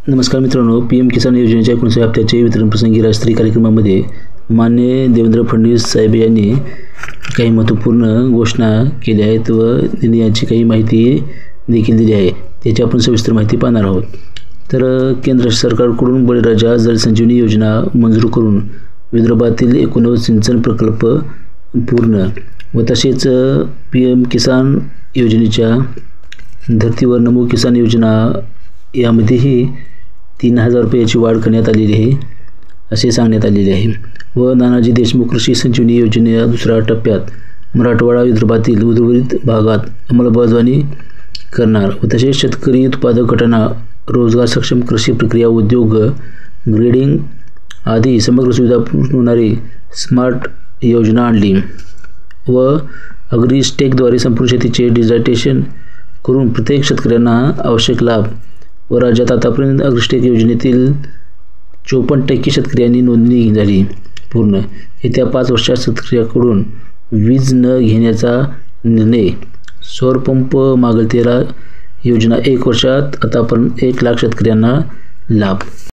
नमस्कार मित्रांनो, PM किसान योजनेच्या 19व्या हप्त्याचे वितरण प्रसंगी राष्ट्रीय कार्यक्रमामध्ये माननीय देवेंद्र फडणवीस साहेब यांनी काही महत्त्वपूर्ण घोषणा केल्या आहेत व त्यांनी याची काही माहिती देखील दिली आहे। त्याची आपण सविस्तर माहिती पाहणार आहोत। तर केंद्र सरकारकडून बळीराजा जलसंजीवनी योजना मंजूर करून विदर्भातील 19 सिंचन प्रकल्प पूर्ण व तसेच PM किसान योजनेच्या धर्तीवर नमो किसान योजना यामध्येही 3000 रुपयाची वाढ करण्यात आलेली आहे असे सांगण्यात आलेले आहे। व नानाजी देशमुख कृषी संजीवनी योजनेच्या दुसऱ्या टप्प्यात मराठवाडा विदर्भातील उर्वरित भागात अंमलबजावणी करणार व तसेच शेतकरी उत्पादक गटांना रोजगार सक्षम कृषी प्रक्रिया उद्योग ग्रेडिंग आदी समग्र सुविधा पुरवणारी स्मार्ट योजना आणली व अग्रिस्टेकद्वारे संपूर्ण शेतीचे डिजिटायझेशन करून प्रत्येक शेतकऱ्यांना आवश्यक लाभ व राज्यात आतापर्यंत अग्रिस्टेक योजनेतील 54% शेतकऱ्यांनी नोंदणी झाली पूर्ण। येत्या 5 वर्षात शेतकऱ्याकडून वीज न घेण्याचा निर्णय। सौर पंप मागळतेला योजना 1 वर्षात आतापर्यंत 1 लाख शेतकऱ्यांना लाभ।